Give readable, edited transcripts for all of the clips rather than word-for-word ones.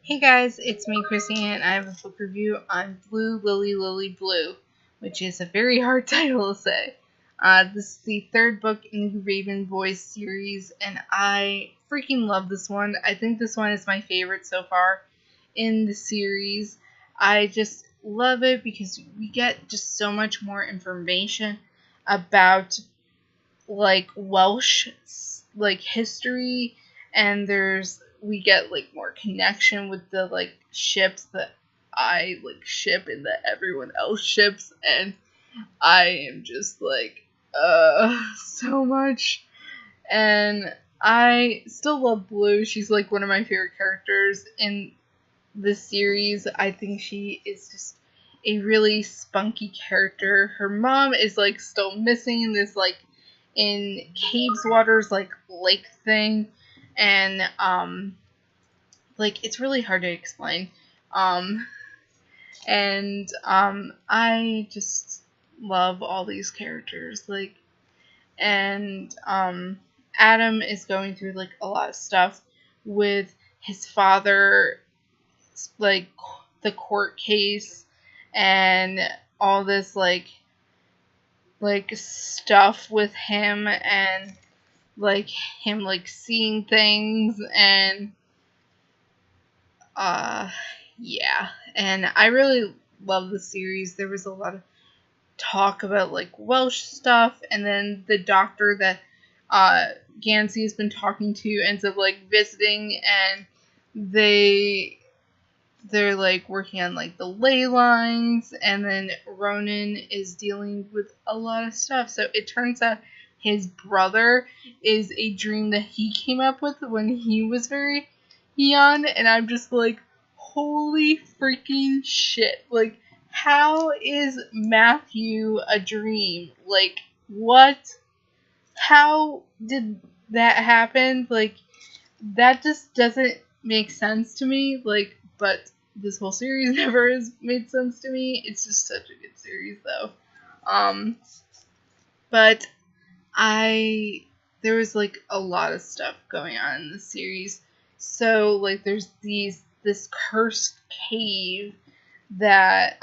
Hey guys, it's me, Chrissy, and I have a book review on Blue Lily Lily Blue, which is a very hard title to say. This is the third book in the Raven Boys series, and I freaking love this one. I think this one is my favorite so far in the series. I just love it because we get just so much more information about Welsh history, and we get more connection with the ships that I ship and that everyone else ships, and I am just so much. And I still love Blue. She's one of my favorite characters in this series. I think she is just a really spunky character. Her mom is still missing in this in Caves Waters lake thing, and it's really hard to explain. I just love all these characters. And Adam is going through a lot of stuff with his father, the court case and all this stuff with him, and him seeing things, and yeah. And I really love the series. There was a lot of talk about Welsh stuff, and then the doctor that Gansey has been talking to ends up visiting, and they're working on the ley lines, and then Ronan is dealing with a lot of stuff. So it turns out his brother is a dream that he came up with when he was very young, and I'm just holy freaking shit. How is Matthew a dream? What? How did that happen? That just doesn't make sense to me. But this whole series never has made sense to me. It's just such a good series, though. But there was a lot of stuff going on in this series. So there's this cursed cave that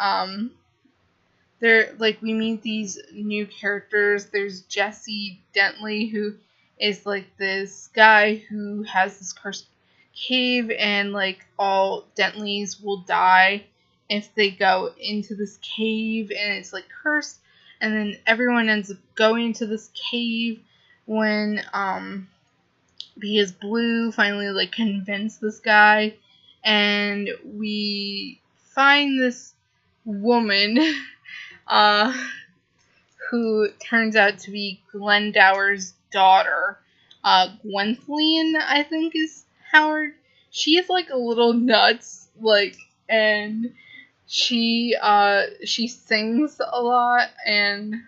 we meet these new characters. There's Jesse Dentley, who is this guy who has this cursed cave, and all Dentleys will die if they go into this cave, and it's cursed. And then everyone ends up going into this cave when because Blue finally convinced this guy, and we find this woman who turns out to be Glendower's daughter. Gwenthlein, I think, is Howard. She is a little nuts, and she sings a lot, and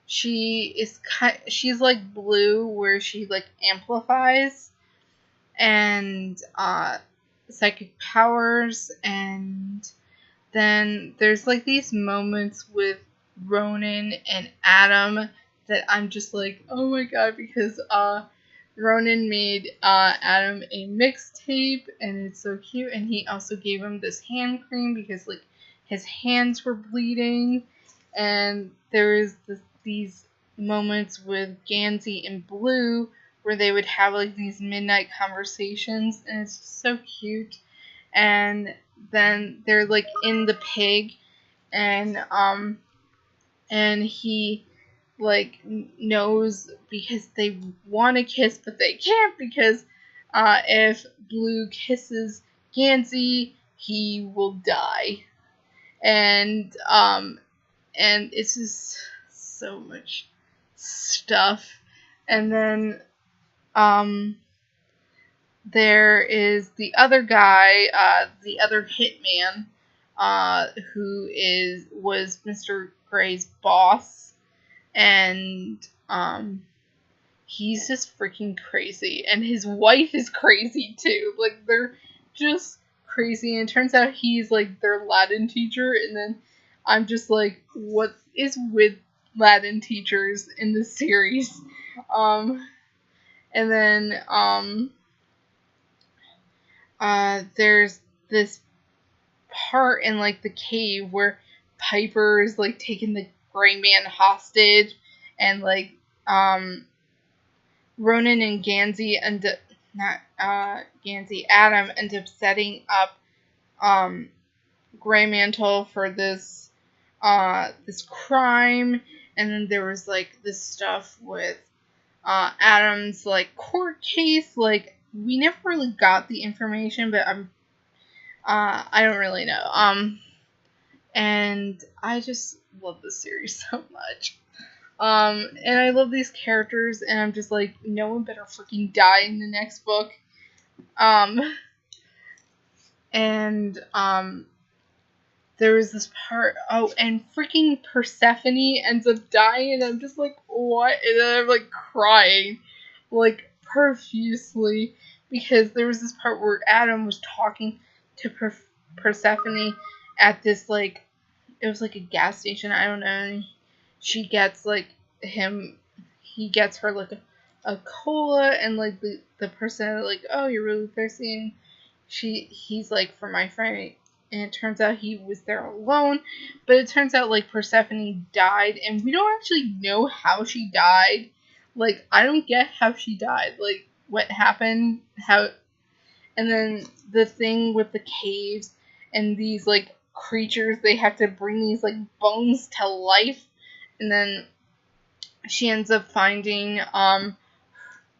she's like Blue, where she amplifies and psychic powers. And then there's these moments with Ronan and Adam that I'm just oh my god, because Ronan made Adam a mixtape, and it's so cute, and he also gave him this hand cream because his hands were bleeding. And there is these moments with Gansey and Blue where they would have these midnight conversations, and it's just so cute. And then they're in the pig, and he knows, because they want to kiss but they can't, because if Blue kisses Gansey, he will die. And it's just so much stuff. And then there is the other guy, the other hitman, who was Mr. Gray's boss, and he's just freaking crazy, and his wife is crazy too. They're just crazy, and it turns out he's their Latin teacher, and then I'm just what is with Latin teachers in this series? And then there's this part in like the cave where Piper is like taking the gray man hostage, and like Ronan and Gansey end up Adam end up setting up Grey Mantle for this crime. And then there was like this stuff with Adam's like court case. Like, we never really got the information, but I don't really know. And I just love this series so much. And I love these characters, and I'm just like, no one better freaking die in the next book. There was this part, and freaking Persephone ends up dying, and I'm just like, what? And then I'm like crying, like, profusely, because there was this part where Adam was talking to Persephone at this, like, it was like a gas station, I don't know, and she gets, like, he gets her, like, a cola, and, like, the person, like, oh, you're really thirsty, and he's like, for my friend, and it turns out he was there alone, but it turns out, like, Persephone died, and we don't actually know how she died. Like, I don't get how she died, like, what happened, and then the thing with the caves, and these, like, creatures, they have to bring these, like, bones to life, and then she ends up finding,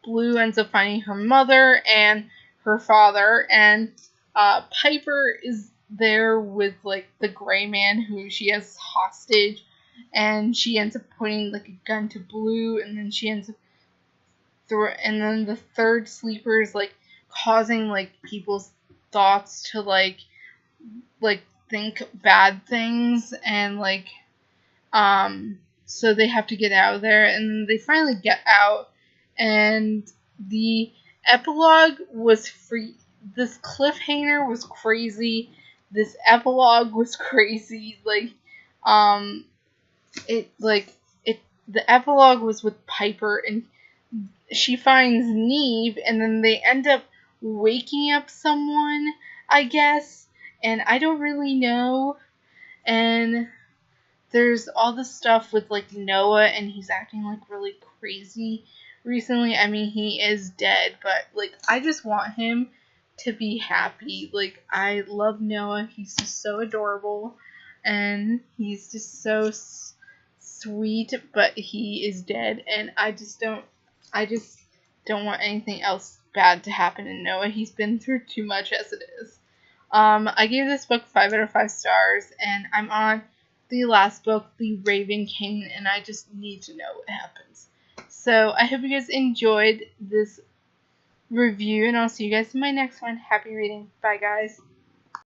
Blue ends up finding her mother and her father, and Piper is there with, like, the gray man who she has hostage, and she ends up pointing, like, a gun to Blue, and then she ends up and then the third sleeper is, like, causing, like, people's thoughts to, like think bad things, and, like, so they have to get out of there, and they finally get out, and the epilogue was free. This cliffhanger was crazy. This epilogue was crazy. The epilogue was with Piper, and she finds Neve, and then they end up waking up someone, I guess, and I don't really know, and there's all this stuff with, like, Noah, and he's acting, like, really crazy recently. I mean, he is dead, but, like, I just want him to be happy. Like, I love Noah. He's just so adorable, and he's just so sweet, but he is dead, and I just don't want anything else bad to happen to Noah. He's been through too much as it is. I gave this book 5 out of 5 stars, and I'm on the last book, The Raven King, and I just need to know what happens. So, I hope you guys enjoyed this review, and I'll see you guys in my next one. Happy reading. Bye, guys.